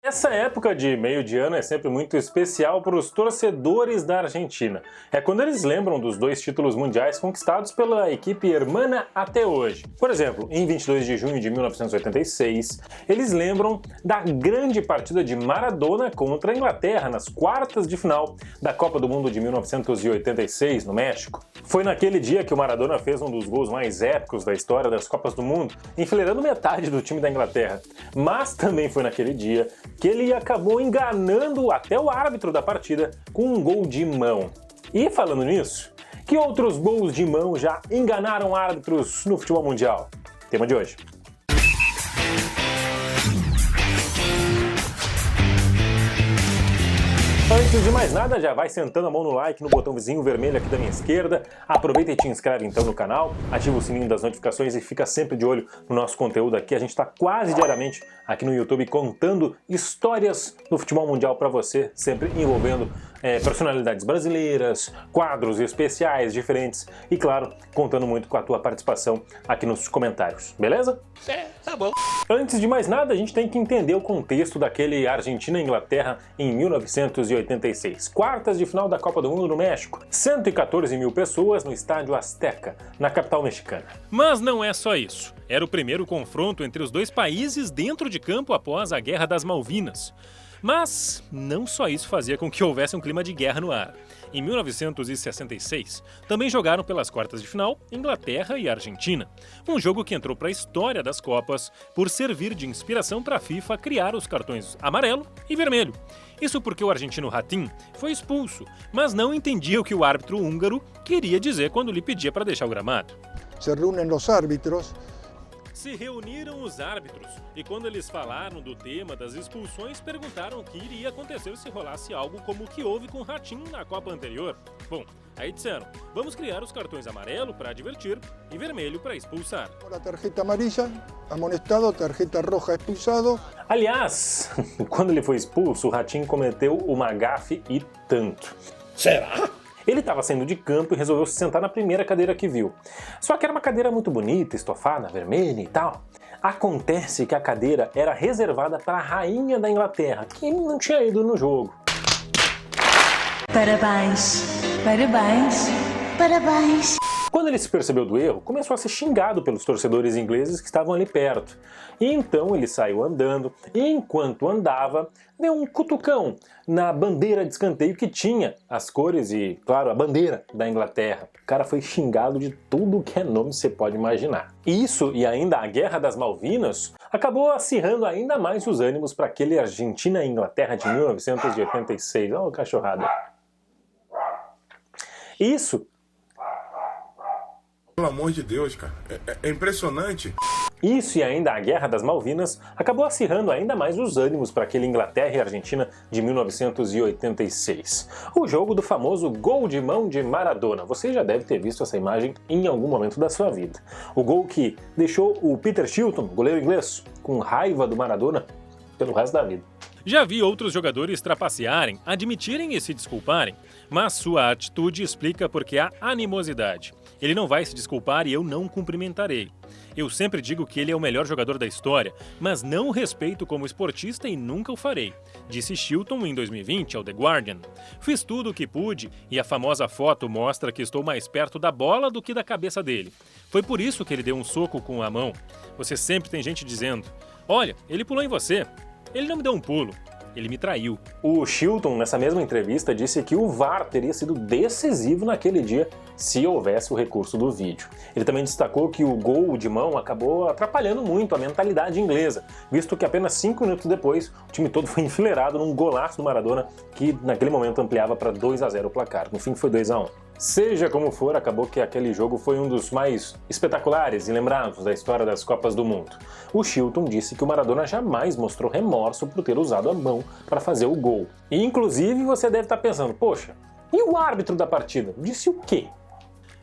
Essa época de meio de ano é sempre muito especial para os torcedores da Argentina. É quando eles lembram dos 2 títulos mundiais conquistados pela equipe hermana até hoje. Por exemplo, em 22 de junho de 1986, eles lembram da grande partida de Maradona contra a Inglaterra nas quartas de final da Copa do Mundo de 1986 no México. Foi naquele dia que o Maradona fez um dos gols mais épicos da história das Copas do Mundo, enfileirando metade do time da Inglaterra. Mas também foi naquele dia que ele acabou enganando até o árbitro da partida com um gol de mão. E falando nisso, que outros gols de mão já enganaram árbitros no futebol mundial? Tema de hoje. Antes de mais nada, já vai sentando a mão no like, no botão vizinho vermelho aqui da minha esquerda. Aproveita e te inscreve então no canal, ativa o sininho das notificações e fica sempre de olho no nosso conteúdo aqui. A gente está quase diariamente aqui no YouTube contando histórias do futebol mundial para você, sempre envolvendo personalidades brasileiras, quadros especiais diferentes e, claro, contando muito com a tua participação aqui nos comentários, beleza? Tá bom. Antes de mais nada, a gente tem que entender o contexto daquele Argentina-Inglaterra em 1986. Quartas de final da Copa do Mundo no México. 114 mil pessoas no Estádio Azteca, na capital mexicana. Mas não é só isso. Era o primeiro confronto entre os dois países dentro de campo após a Guerra das Malvinas. Mas não só isso fazia com que houvesse um clima de guerra no ar. Em 1966, também jogaram pelas quartas de final Inglaterra e Argentina. Um jogo que entrou para a história das Copas por servir de inspiração para a FIFA criar os cartões amarelo e vermelho. Isso porque o argentino Ratín foi expulso, mas não entendia o que o árbitro húngaro queria dizer quando lhe pedia para deixar o gramado. Se reúnem os árbitros. Se reuniram os árbitros e quando eles falaram do tema das expulsões, perguntaram o que iria acontecer se rolasse algo como o que houve com o Ratín na Copa anterior. Bom, aí disseram, vamos criar os cartões amarelo para divertir e vermelho para expulsar. A tarjeta amarilla, amonestado, tarjeta roja, expulsado. Aliás, quando ele foi expulso, o Ratín cometeu uma gafe e tanto. Será? Ele estava saindo de campo e resolveu se sentar na primeira cadeira que viu. Só que era uma cadeira muito bonita, estofada, vermelha e tal. Acontece que a cadeira era reservada para a rainha da Inglaterra, que não tinha ido no jogo. Parabéns, parabéns, parabéns. Quando ele se percebeu do erro, começou a ser xingado pelos torcedores ingleses que estavam ali perto. E então ele saiu andando e, enquanto andava, deu um cutucão na bandeira de escanteio que tinha as cores e, claro, a bandeira da Inglaterra. O cara foi xingado de tudo que é nome você pode imaginar. Isso e ainda a Guerra das Malvinas acabou acirrando ainda mais os ânimos para aquele Argentina e Inglaterra de 1986. Olha o cachorrada. Isso... Pelo amor de Deus, cara. É impressionante. Isso e ainda a Guerra das Malvinas acabou acirrando ainda mais os ânimos para aquele Inglaterra e Argentina de 1986. O jogo do famoso gol de mão de Maradona. Você já deve ter visto essa imagem em algum momento da sua vida. O gol que deixou o Peter Shilton, goleiro inglês, com raiva do Maradona pelo resto da vida. Já vi outros jogadores trapacearem, admitirem e se desculparem, mas sua atitude explica porque há animosidade. Ele não vai se desculpar e eu não cumprimentarei. Eu sempre digo que ele é o melhor jogador da história, mas não o respeito como esportista e nunca o farei, disse Shilton em 2020 ao The Guardian. Fiz tudo o que pude e a famosa foto mostra que estou mais perto da bola do que da cabeça dele. Foi por isso que ele deu um soco com a mão. Você sempre tem gente dizendo, olha, ele pulou em você. Ele não me deu um pulo, ele me traiu. O Shilton, nessa mesma entrevista, disse que o VAR teria sido decisivo naquele dia se houvesse o recurso do vídeo. Ele também destacou que o gol de mão acabou atrapalhando muito a mentalidade inglesa, visto que apenas 5 minutos depois o time todo foi enfileirado num golaço do Maradona, que naquele momento ampliava para 2-0 o placar. No fim foi 2-1. Seja como for, acabou que aquele jogo foi um dos mais espetaculares e lembrados da história das Copas do Mundo. O Shilton disse que o Maradona jamais mostrou remorso por ter usado a mão para fazer o gol. E inclusive você deve estar pensando, poxa, e o árbitro da partida? Disse o quê?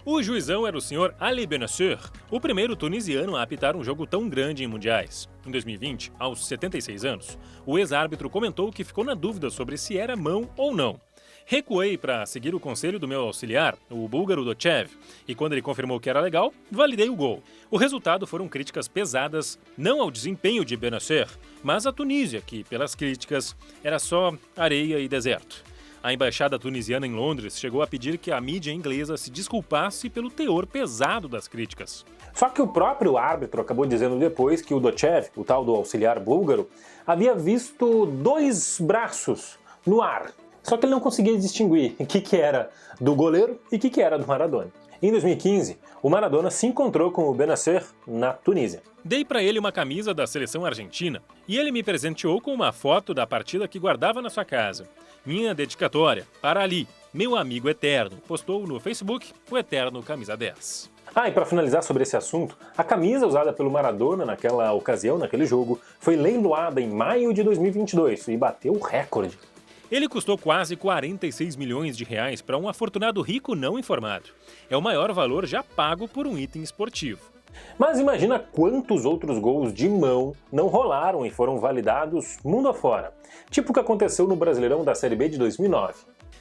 O juizão era o Sr. Ali Benasser, o primeiro tunisiano a apitar um jogo tão grande em mundiais. Em 2020, aos 76 anos, o ex-árbitro comentou que ficou na dúvida sobre se era mão ou não. Recuei para seguir o conselho do meu auxiliar, o búlgaro Dochev, e quando ele confirmou que era legal, validei o gol. O resultado foram críticas pesadas, não ao desempenho de Benacer, mas à Tunísia, que, pelas críticas, era só areia e deserto. A embaixada tunisiana em Londres chegou a pedir que a mídia inglesa se desculpasse pelo teor pesado das críticas. Só que o próprio árbitro acabou dizendo depois que o Dochev, o tal do auxiliar búlgaro, havia visto 2 braços no ar. Só que ele não conseguia distinguir o que era do goleiro e o que era do Maradona. Em 2015, o Maradona se encontrou com o Benacer na Tunísia. Dei para ele uma camisa da seleção argentina e ele me presenteou com uma foto da partida que guardava na sua casa. Minha dedicatória para Ali, meu amigo eterno, postou no Facebook o eterno camisa 10. E para finalizar sobre esse assunto, a camisa usada pelo Maradona naquela ocasião, naquele jogo, foi leiloada em maio de 2022 e bateu o recorde. Ele custou quase 46 milhões de reais para um afortunado rico não informado. É o maior valor já pago por um item esportivo. Mas imagina quantos outros gols de mão não rolaram e foram validados mundo afora. Tipo o que aconteceu no Brasileirão da Série B de 2009.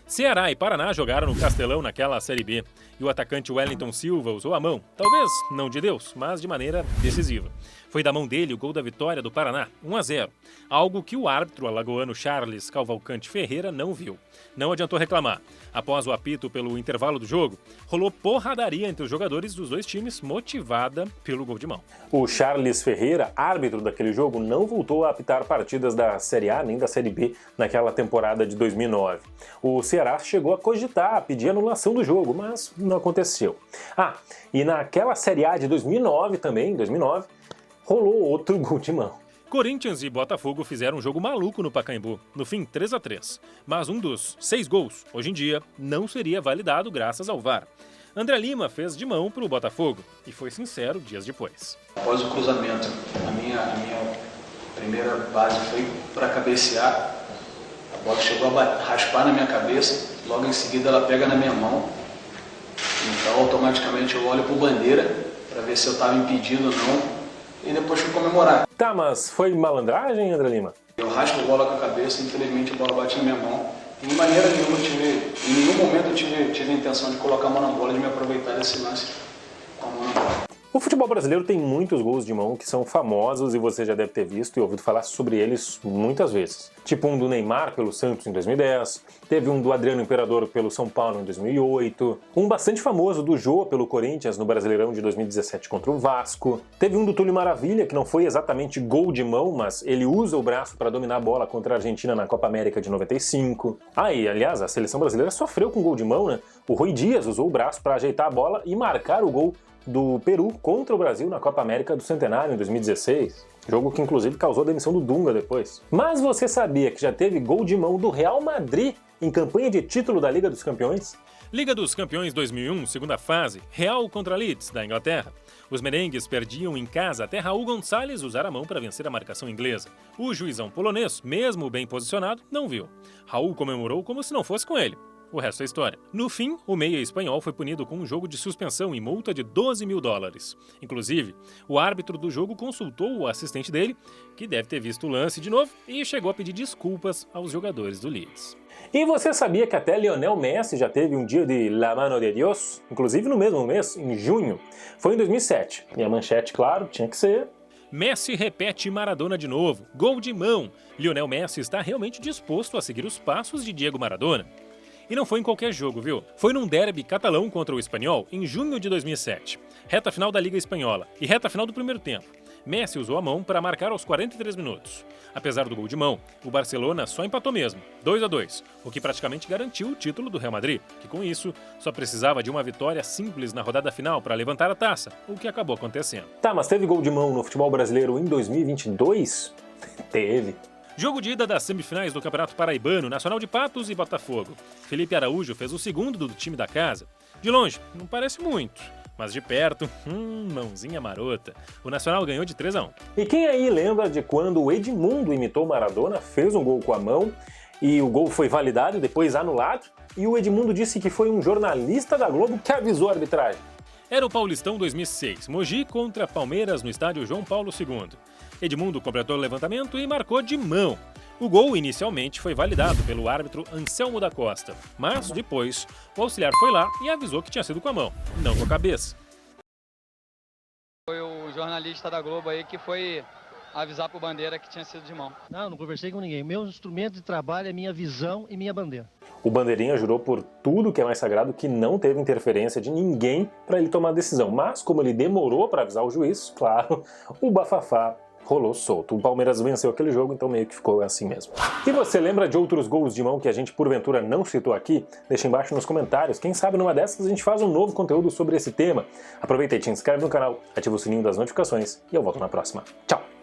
Ceará e Paraná jogaram no Castelão naquela Série B, e o atacante Wellington Silva usou a mão, talvez não de Deus, mas de maneira decisiva. Foi da mão dele o gol da vitória do Paraná, 1-0, algo que o árbitro alagoano Charles Cavalcante Ferreira não viu. Não adiantou reclamar. Após o apito pelo intervalo do jogo, rolou porradaria entre os jogadores dos dois times, motivada pelo gol de mão. O Charles Ferreira, árbitro daquele jogo, não voltou a apitar partidas da Série A nem da Série B naquela temporada de 2009. O Ceará chegou a cogitar, a pedir anulação do jogo, mas não aconteceu. E naquela Série A de 2009 também, 2009, rolou outro gol de mão. Corinthians e Botafogo fizeram um jogo maluco no Pacaembu, no fim 3-3. Mas um dos 6 gols, hoje em dia, não seria validado graças ao VAR. André Lima fez de mão para o Botafogo e foi sincero dias depois. Após o cruzamento, a minha primeira base foi para cabecear. A bola chegou a raspar na minha cabeça, logo em seguida ela pega na minha mão. Então automaticamente eu olho para o bandeira para ver se eu estava impedido ou não e depois fui comemorar. Mas foi malandragem, André Lima? Eu raspo a bola com a cabeça, infelizmente a bola bate na minha mão. De maneira nenhuma em nenhum momento eu tive a intenção de colocar a mão na bola e de me aproveitar desse lance com a mão na bola. O futebol brasileiro tem muitos gols de mão que são famosos e você já deve ter visto e ouvido falar sobre eles muitas vezes. Tipo um do Neymar pelo Santos em 2010, teve um do Adriano Imperador pelo São Paulo em 2008, um bastante famoso do Jô pelo Corinthians no Brasileirão de 2017 contra o Vasco, teve um do Túlio Maravilha, que não foi exatamente gol de mão, mas ele usa o braço para dominar a bola contra a Argentina na Copa América de 95. E aliás, a seleção brasileira sofreu com gol de mão, né? O Rui Dias usou o braço para ajeitar a bola e marcar o gol do Peru contra o Brasil na Copa América do Centenário em 2016. Jogo que inclusive causou a demissão do Dunga depois. Mas você sabia que já teve gol de mão do Real Madrid em campanha de título da Liga dos Campeões? Liga dos Campeões 2001, segunda fase, Real contra Leeds, da Inglaterra. Os merengues perdiam em casa até Raul Gonçalves usar a mão para vencer a marcação inglesa. O juizão polonês, mesmo bem posicionado, não viu. Raul comemorou como se não fosse com ele. O resto é história. No fim, o meia espanhol foi punido com um jogo de suspensão e multa de $12 mil. Inclusive, o árbitro do jogo consultou o assistente dele, que deve ter visto o lance de novo, e chegou a pedir desculpas aos jogadores do Leeds. E você sabia que até Lionel Messi já teve um dia de La Mano de Dios? Inclusive no mesmo mês, em junho. Foi em 2007. E a manchete, claro, tinha que ser... Messi repete Maradona de novo. Gol de mão. Lionel Messi está realmente disposto a seguir os passos de Diego Maradona. E não foi em qualquer jogo, viu? Foi num derby catalão contra o Espanhol em junho de 2007. Reta final da Liga Espanhola e reta final do primeiro tempo. Messi usou a mão para marcar aos 43 minutos. Apesar do gol de mão, o Barcelona só empatou mesmo, 2-2, o que praticamente garantiu o título do Real Madrid, que com isso só precisava de uma vitória simples na rodada final para levantar a taça, o que acabou acontecendo. Mas teve gol de mão no futebol brasileiro em 2022? Teve. Jogo de ida das semifinais do Campeonato Paraibano, Nacional de Patos e Botafogo. Felipe Araújo fez o segundo do time da casa. De longe, não parece muito, mas de perto, mãozinha marota. O Nacional ganhou de 3-1. E quem aí lembra de quando o Edmundo imitou Maradona, fez um gol com a mão e o gol foi validado e depois anulado? E o Edmundo disse que foi um jornalista da Globo que avisou a arbitragem. Era o Paulistão 2006, Mogi contra Palmeiras no estádio João Paulo II. Edmundo completou o levantamento e marcou de mão. O gol inicialmente foi validado pelo árbitro Anselmo da Costa, mas depois o auxiliar foi lá e avisou que tinha sido com a mão, não com a cabeça. Foi o jornalista da Globo aí que foi avisar pro Bandeira que tinha sido de mão. Não conversei com ninguém. Meu instrumento de trabalho é minha visão e minha bandeira. O Bandeirinha jurou por tudo que é mais sagrado que não teve interferência de ninguém para ele tomar a decisão. Mas como ele demorou para avisar o juiz, claro, o bafafá rolou solto. O Palmeiras venceu aquele jogo, então meio que ficou assim mesmo. E você lembra de outros gols de mão que a gente porventura não citou aqui? Deixa embaixo nos comentários. Quem sabe numa dessas a gente faz um novo conteúdo sobre esse tema. Aproveita e te inscreve no canal, ativa o sininho das notificações e eu volto na próxima. Tchau!